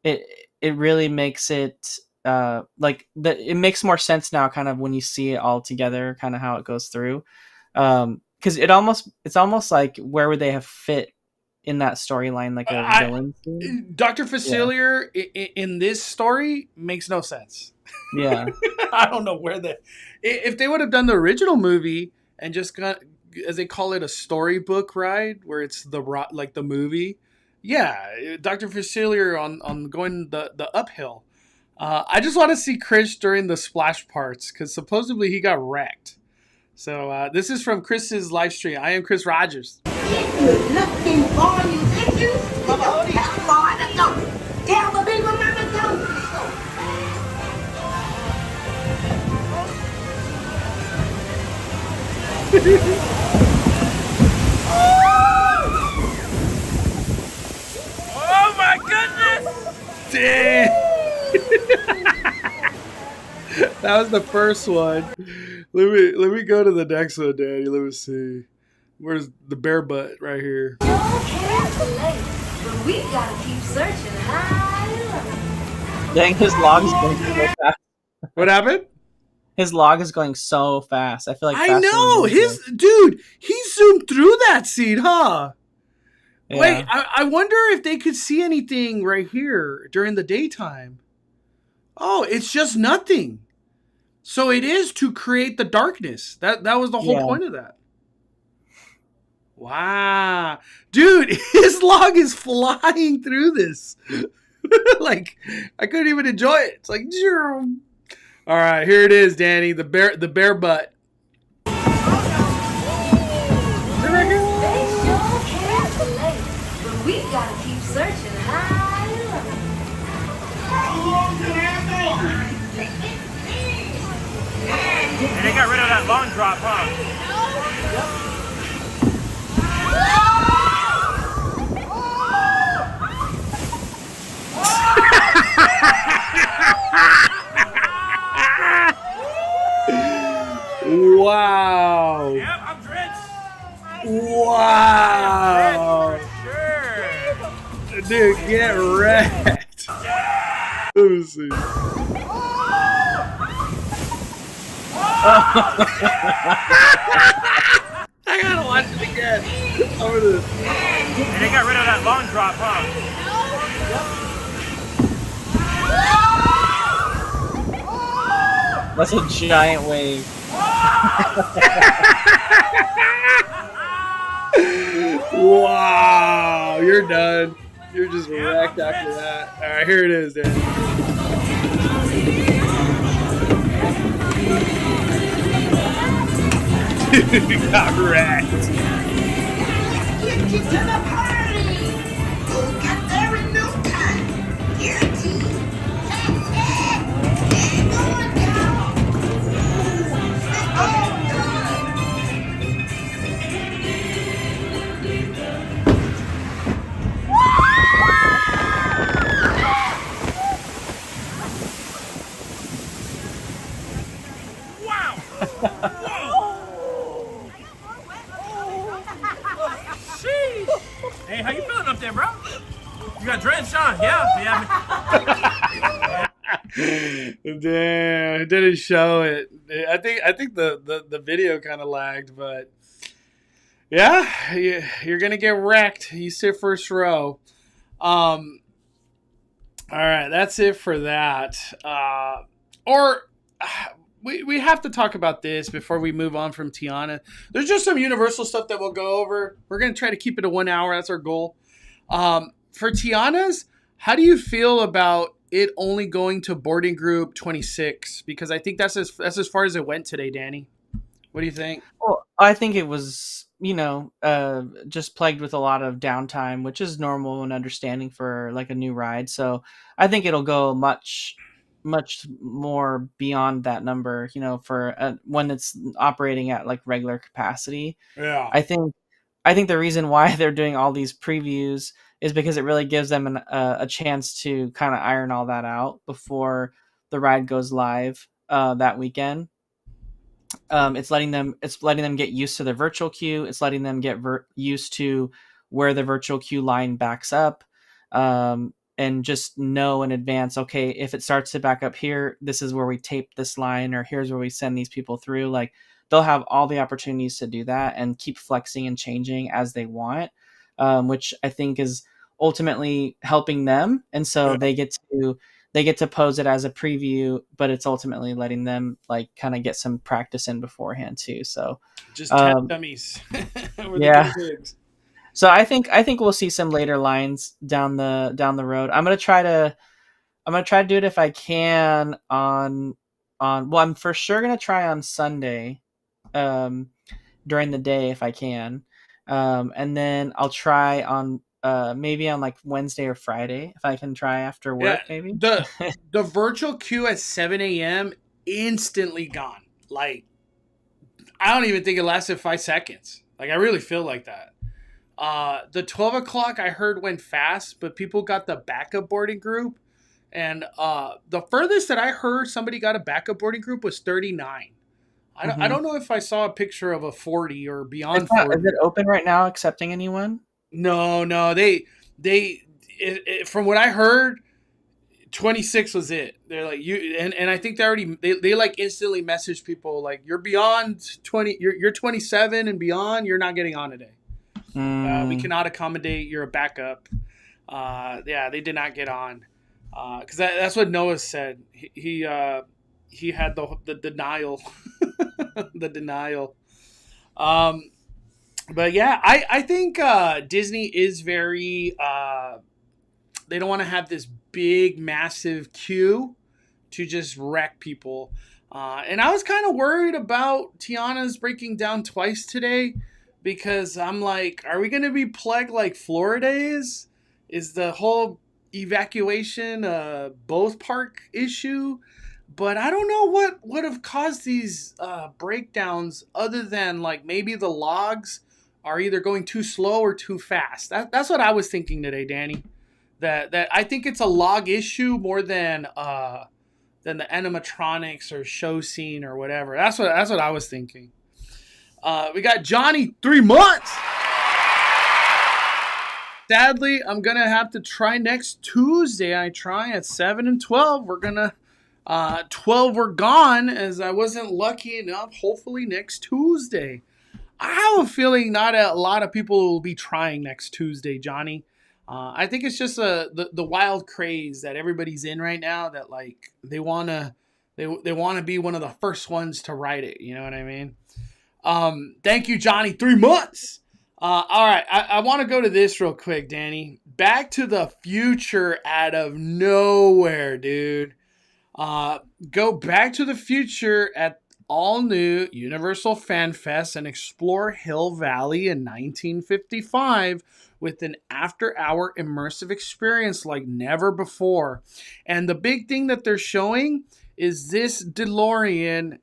it really makes it it makes more sense now, kind of when you see it all together, kind of how it goes through. Because it's almost like, where would they have fit in that storyline, like a villain scene? Dr. Facilier in this story makes no sense. Yeah. I don't know if they would have done the original movie and just got, as they call it, a storybook ride where it's the movie. Yeah, Dr. Facilier on going the uphill. I just want to see Chris during the splash parts, because supposedly he got wrecked. So this is from Chris's live stream. I am Chris Rogers. Looking for you, did you? Tell the go. Tell the big one to go. Oh my goodness! Damn! That was the first one. Let me go to the next one, Daddy. Let me see. Where's the bear butt right here? Don't care late, but we gotta keep searching high. Dang, his log is going so fast. What happened? His log is going so fast. I feel like I know dude. He zoomed through that scene, huh? Yeah. Wait, I wonder if they could see anything right here during the daytime. Oh, it's just nothing. So it is to create the darkness. That was the whole point of that. Wow. Dude, his log is flying through this. Like, I couldn't even enjoy it. It's like, all right, here it is, Danny. The bear butt. They sure care to late, but we gotta keep searching high. And they got rid of that long drop, huh? Wow. Yep, I'm drenched. Wow. Sure. Dude, get wrecked. Let me see. I gotta watch it again. And they got rid of that long drop, huh? That's a giant wave. Wow, you're done. You're just wrecked after that. All right, here it is, Dan. You got wrecked. Get you to the party. We'll get there in no time. Yeah. You got drenched, Sean? Yeah. Damn, it didn't show it. I think the video kind of lagged, but yeah, you're gonna get wrecked. You sit first row. All right, that's it for that. Or we have to talk about this before we move on from Tiana. There's just some Universal stuff that we'll go over. We're gonna try to keep it to 1 hour. That's our goal. For Tiana's, how do you feel about it only going to boarding group 26? Because I think that's as far as it went today, Danny. What do you think? Well, I think it was, just plagued with a lot of downtime, which is normal and understanding for like a new ride. So I think it'll go much more beyond that number, for when it's operating at like regular capacity. Yeah. I think the reason why they're doing all these previews is because it really gives them a chance to kind of iron all that out before the ride goes live that weekend. It's letting them get used to the virtual queue. It's letting them get used to where the virtual queue line backs up, and just know in advance, okay, if it starts to back up here, this is where we tape this line, or here's where we send these people through. Like, they'll have all the opportunities to do that and keep flexing and changing as they want, which I think is ultimately helping them. And so they get to pose it as a preview, but it's ultimately letting them like kind of get some practice in beforehand too. So just 10 dummies. Yeah. So I think we'll see some later lines down the road. I'm gonna try to do it if I can on well, I'm for sure gonna try on Sunday, during the day if I can, and then I'll try on maybe on like Wednesday or Friday if I can try after work. Maybe the virtual queue at 7 a.m. instantly gone. Like, I don't even think it lasted 5 seconds. Like, I really feel like that. The 12 o'clock I heard went fast, but people got the backup boarding group. And the furthest that I heard somebody got a backup boarding group was 39. I don't know if I saw a picture of a 40 or beyond 40. Is it open right now accepting anyone? No. They from what I heard, 26 was it. They're like, you, and I think they like instantly messaged people like, you're beyond 20, you're 27 and beyond, you're not getting on today. We cannot accommodate. You're a backup. They did not get on. Because that's what Noah said. He had the denial. The denial. But yeah, I think Disney is very they don't want to have this big massive queue to just wreck people. And I was kind of worried about Tiana's breaking down twice today, because I'm like, are we going to be plagued like Florida is? Is the whole evacuation both park issue? But I don't know what would have caused these breakdowns, other than like maybe the logs are either going too slow or too fast. That's what I was thinking today, Danny. That I think it's a log issue more than the animatronics or show scene or whatever. That's what I was thinking. We got Johnny 3 months. Sadly, I'm gonna have to try next Tuesday. I try at 7 and 12. We're gonna 12 were gone, as I wasn't lucky enough. Hopefully next Tuesday. I have a feeling not a lot of people will be trying next Tuesday, Johnny. I think it's just the wild craze that everybody's in right now, that like they wanna be one of the first ones to ride it. You know what I mean? Thank you, Johnny. 3 months. All right, I want to go to this real quick, Danny. Back to the Future out of nowhere, dude. Go Back to the Future at all new Universal Fan Fest and explore Hill Valley in 1955 with an after-hour immersive experience like never before. And the big thing that they're showing is this DeLorean,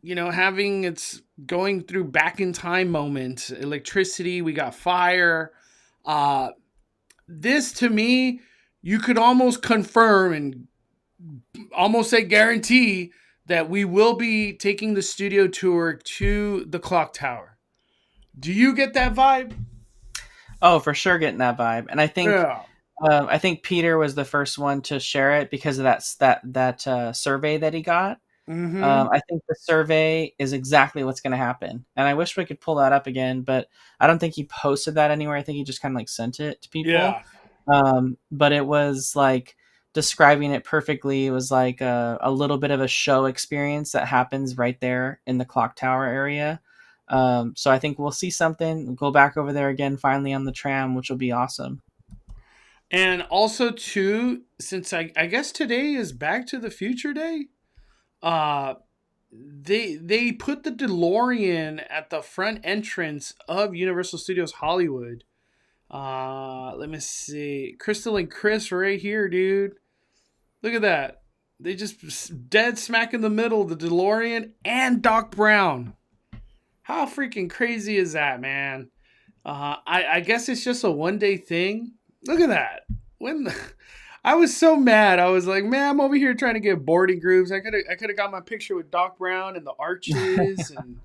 having its going through back in time moments, electricity, we got fire. This, to me, you could almost confirm and almost say guarantee that we will be taking the studio tour to the clock tower. Do you get that vibe? Oh, for sure getting that vibe. And I think I think Peter was the first one to share it because of that survey that he got. Mm-hmm. I think the survey is exactly what's going to happen, and I wish we could pull that up again, but I don't think he posted that anywhere. I think he just kind of like sent it to people. Yeah. But it was like describing it perfectly. It was like a little bit of a show experience that happens right there in the clock tower area. So I think we'll see something. We'll go back over there again finally on the tram, which will be awesome. And also too, since I guess today is Back to the Future Day, uh they put the DeLorean at the front entrance of Universal Studios Hollywood. Let me see. Crystal and Chris right here, dude. Look at that. They just dead smack in the middle, the DeLorean and Doc Brown. How freaking crazy is that, man? I guess it's just a 1 day thing. Look at that. When the, I was so mad, I was like, man, I'm over here trying to get boarding groups. I could have got my picture with Doc Brown and the arches and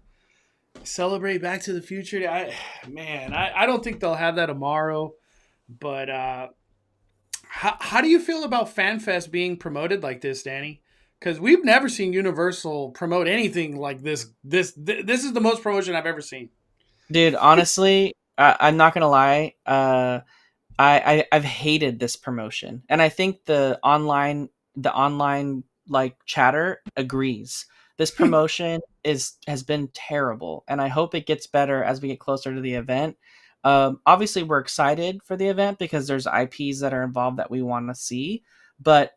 celebrate Back to the Future. I don't think they'll have that tomorrow. But how do you feel about FanFest being promoted like this, Danny? Because we've never seen Universal promote anything like this. This is the most promotion I've ever seen. Dude, honestly, I'm not gonna lie. I've hated this promotion, and I think the online like chatter agrees. This promotion has been terrible, and I hope it gets better as we get closer to the event. Obviously, we're excited for the event because there's IPs that are involved that we want to see, but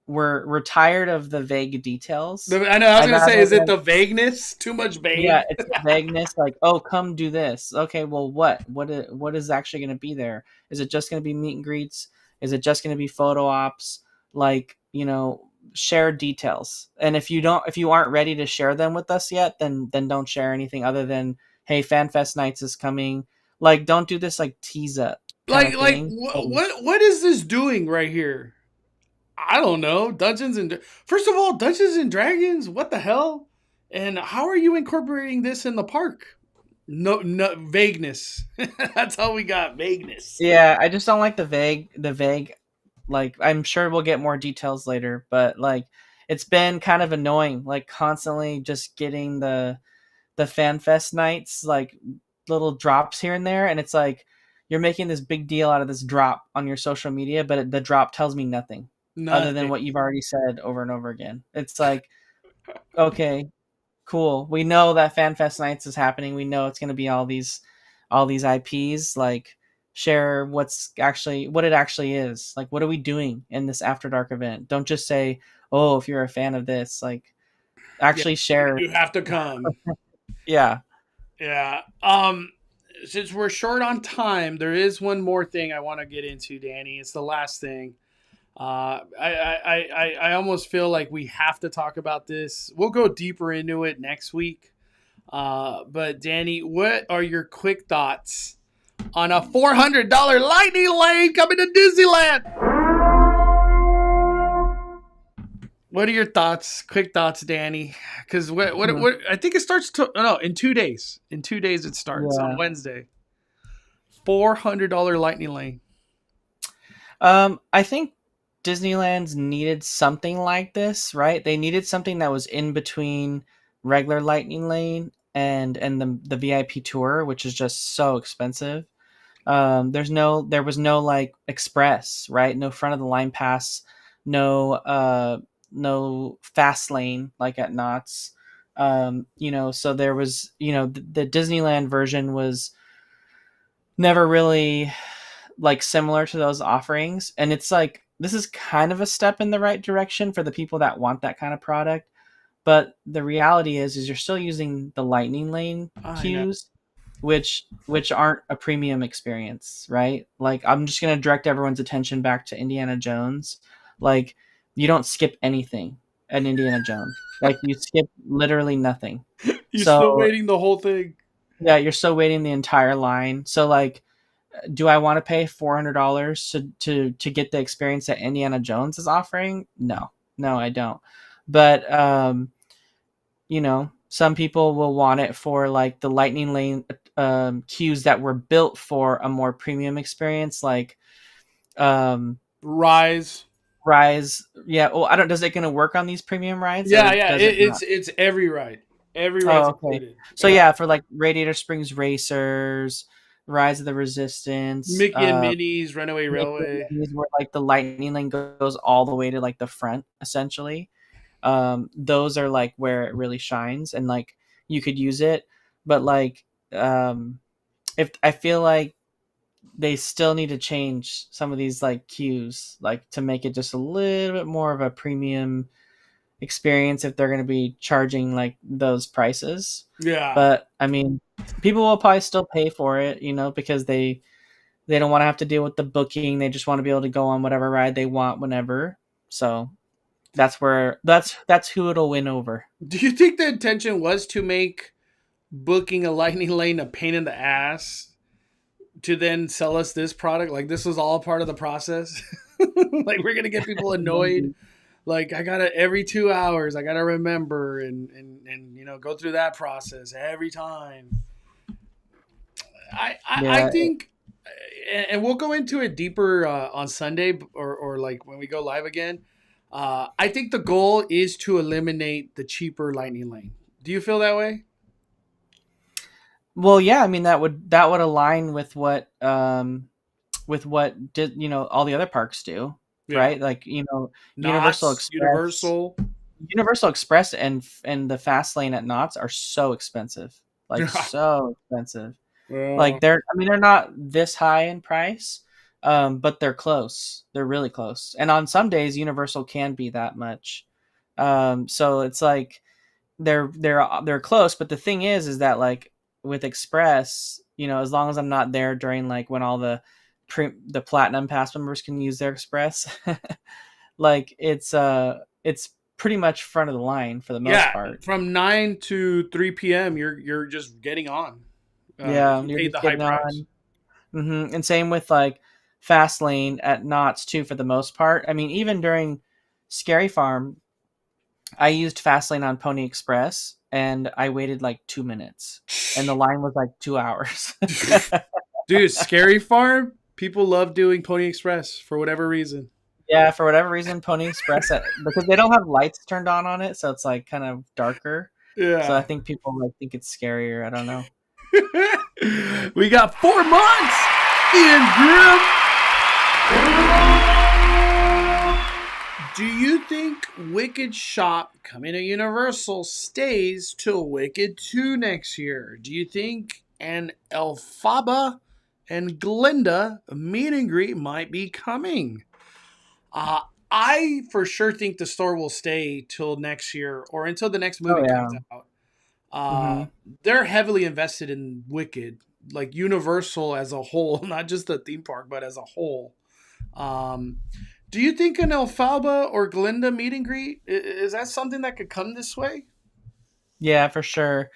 we're tired of the vague details. I know. I was I'd gonna say, rather is it them the vagueness? Too much Yeah, vague. it's the vagueness, like, "Oh, come do this." Okay, well, what is actually gonna be there? Is it just gonna be meet and greets? Is it just gonna be photo ops? Like, share details. And if you aren't ready to share them with us yet, then don't share anything other than, "Hey, FanFest Nights is coming." Like, don't do this like tease up kind of Like thing. what is this doing right here? I don't know. First of all, Dungeons and Dragons. What the hell? And how are you incorporating this in the park? No, no vagueness. That's all we got. Vagueness. Yeah, I just don't like the vague. Like, I'm sure we'll get more details later, but like it's been kind of annoying, like constantly just getting the FanFest nights, like little drops here and there, and it's like you're making this big deal out of this drop on your social media, but the drop tells me nothing other than Nothing. what you've already said over and over again. It's like, okay, cool. We know that FanFest Nights is happening. We know it's going to be all these IPs. Like, share what it actually is. Like, what are we doing in this After Dark event? Don't just say, "Oh, if you're a fan of this," like Yeah, actually share. you have to come. Yeah. Yeah. Since we're short on time, there is one more thing I want to get into, Danny. It's the last thing. I almost feel like we have to talk about this. We'll go deeper into it next week. But Danny, what are your quick thoughts on a $400 lightning lane coming to Disneyland? What are your thoughts? Quick thoughts, Danny. Because what I think it starts in 2 days. In 2 days it starts Yeah. on Wednesday. $400 lightning lane. I think Disneyland's needed something like this, right? They needed something that was in between regular Lightning Lane and the VIP tour, which is just so expensive. There was no like express, right? No front of the line pass, no fast lane like at Knott's. So there was, the Disneyland version was never really like similar to those offerings, and it's like this is kind of a step in the right direction for the people that want that kind of product, but the reality is you're still using the lightning lane I know. queues, which aren't a premium experience, right? Like, I'm just going to direct everyone's attention back to Indiana Jones. Like, you don't skip anything at Indiana Jones. Like, you skip literally nothing. You're So still waiting the whole thing. yeah, you're still waiting the entire line. So like, do I want to pay $400 to get the experience that Indiana Jones is offering? No, I don't. But some people will want it for like the lightning lane queues that were built for a more premium experience, like Rise. Rise. Yeah. Well, I don't. Does it gonna work on these premium rides? Yeah, Or yeah. does it not? It's every ride. Every ride's Oh, okay. included. So Yeah. yeah, for like Radiator Springs Racers, Rise of the Resistance, Mickey and Minnie's Runaway Mickey Railway. and Minnie's, where like the lightning lane goes all the way to like the front, essentially. Those are like where it really shines, and like you could use it, but like if I feel like they still need to change some of these like cues, like to make it just a little bit more of a premium experience if they're going to be charging like those prices. Yeah. But I mean, people will probably still pay for it, because they don't want to have to deal with the booking. They just want to be able to go on whatever ride they want whenever. So that's who it'll win over. Do you think the intention was to make booking a lightning lane a pain in the ass to then sell us this product? Like this was all part of the process. Like we're gonna get people annoyed. Like I gotta every 2 hours, I gotta remember and go through that process every time. I think, and we'll go into it deeper on Sunday or like when we go live again. I think the goal is to eliminate the cheaper lightning lane. Do you feel that way? Well, yeah, I mean that would align with what did all the other parks do, Yeah. right? Like Universal Knott's, Express, Universal Express, and the fast lane at Knott's are so expensive, like so expensive. Like they're not this high in price, but they're close. They're really close, and on some days Universal can be that much. So it's like they're close, but the thing is that like with Express, as long as I'm not there during like when all the platinum pass members can use their Express, like it's pretty much front of the line for the most part. From 9 to 3 p.m. you're just getting on. Yeah, you you're paid just the high getting price. on. And same with like fast lane at Knott's too, for the most part. I mean, even during Scary Farm, I used fast lane on Pony Express, and I waited like 2 minutes, and the line was like 2 hours. Dude, Scary Farm, people love doing Pony Express for whatever reason. Yeah, for whatever reason, Pony Express, because they don't have lights turned on it, so it's like kind of darker. Yeah. So I think people like think it's scarier. I don't know. We got 4 months in group. Do you think Wicked Shop coming to Universal stays till Wicked 2 next year? Do you think an Elphaba and Glinda meet and greet might be coming? I for sure think the store will stay till next year or until the next movie comes out. They're heavily invested in Wicked, like Universal as a whole, not just the theme park, but as a whole. Do you think an Elphaba or Glinda meet and greet, is that something that could come this way? Yeah, for sure.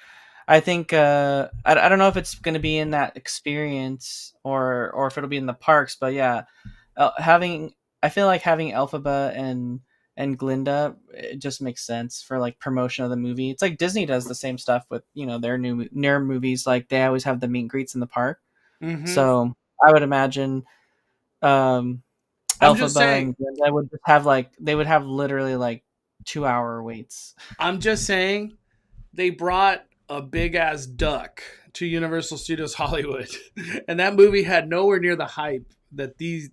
I think I don't know if it's going to be in that experience or if it'll be in the parks, but yeah, I feel like having Elphaba and Glinda, it just makes sense for like promotion of the movie. It's like Disney does the same stuff with their newer movies. Like they always have the meet and greets in the park. Mm-hmm. So I would imagine Elphaba and Glinda would just have they would have literally like 2-hour waits. I'm just saying they brought a big ass duck to Universal Studios Hollywood, and that movie had nowhere near the hype that these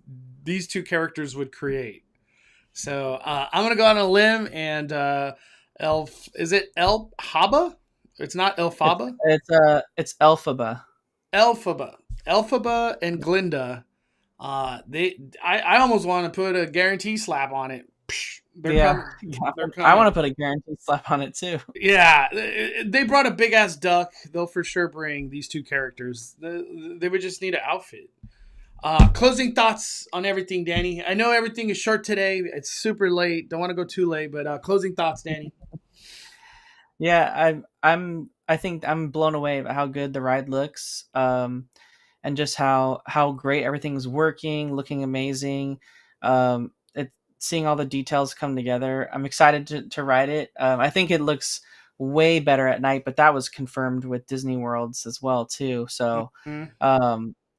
two characters would create. So I'm gonna go on a limb and is it Elphaba? It's not Elphaba. It's Elphaba. Elphaba and Glinda. I almost want to put a guarantee slap on it. They're coming. I want to put a guarantee slap on it too. Yeah, they brought a big ass duck. They'll for sure bring these two characters. They would just need an outfit. Closing thoughts on everything, Danny. I know everything is short today. It's super late. Don't want to go too late, but closing thoughts, Danny. Yeah, I think I'm blown away by how good the ride looks, and just how great everything's working, looking amazing. Seeing all the details come together. I'm excited to ride it. I think it looks way better at night, but that was confirmed with Disney Worlds as well too. So,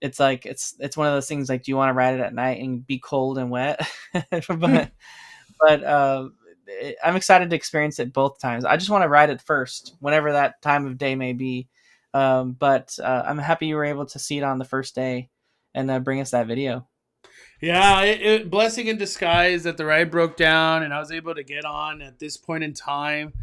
it's like it's one of those things like, do you want to ride it at night and be cold and wet? but I'm excited to experience it both times. I just want to ride it first, whenever that time of day may be. But I'm happy you were able to see it on the first day and bring us that video. Yeah, blessing in disguise that the ride broke down and I was able to get on at this point in time.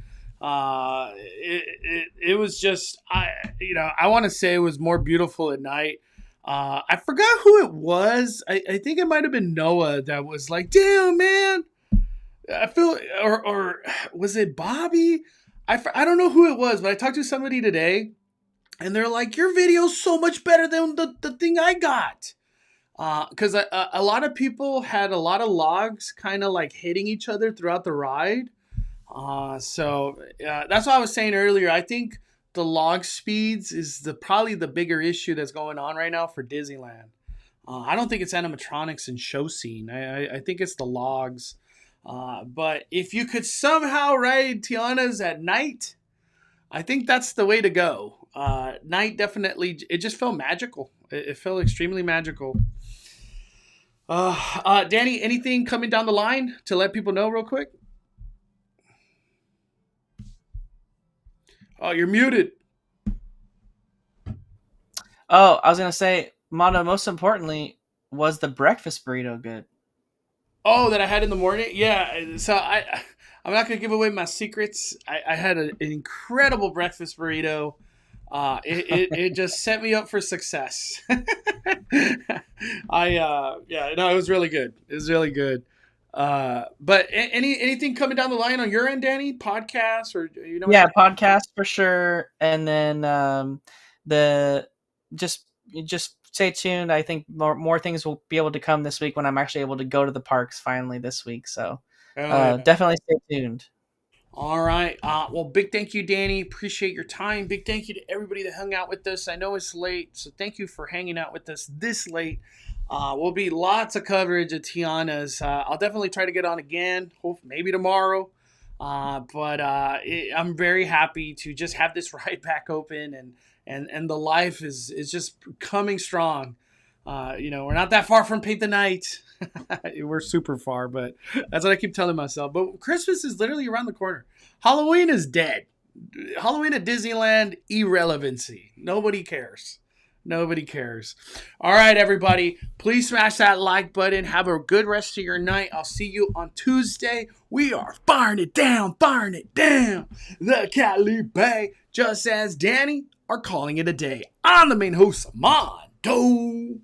It was just, I want to say it was more beautiful at night. I forgot who it was. I think it might have been Noah that was like, damn, man. I feel, or was it Bobby? I don't know who it was, but I talked to somebody today and they're like, your video's so much better than the thing I got. Because a lot of people had a lot of logs kind of like hitting each other throughout the ride. So that's what I was saying earlier. I think the log speeds is probably the bigger issue that's going on right now for Disneyland. I don't think it's animatronics and show scene. I think it's the logs. But if you could somehow ride Tianas at night, I think that's the way to go. Night definitely, it just felt magical. It felt extremely magical. Danny, anything coming down the line to let people know real quick? Oh, you're muted. Oh, I was going to say, Mondo, most importantly, was the breakfast burrito good? Oh, that I had in the morning? Yeah. So I'm not going to give away my secrets. I had an incredible breakfast burrito. It just set me up for success. It was really good. It was really good. But anything coming down the line on your end, Danny? Podcasts or Yeah, podcast for sure. And then just stay tuned. I think more things will be able to come this week when I'm actually able to go to the parks finally this week. So definitely stay tuned. All right. Well, big thank you, Danny. Appreciate your time. Big thank you to everybody that hung out with us. I know it's late, so thank you for hanging out with us this late. Will be lots of coverage at Tianas. I'll definitely try to get on again, maybe tomorrow. But I'm very happy to just have this ride back open, and the life is just coming strong. We're not that far from Paint the Night. We're super far, but that's what I keep telling myself. But Christmas is literally around the corner. Halloween is dead. Halloween at Disneyland, irrelevancy. Nobody cares. Nobody cares. All right, everybody. Please smash that like button. Have a good rest of your night. I'll see you on Tuesday. We are firing it down. The Cali Bay, just as Danny, are calling it a day. I'm the main host, Mondo.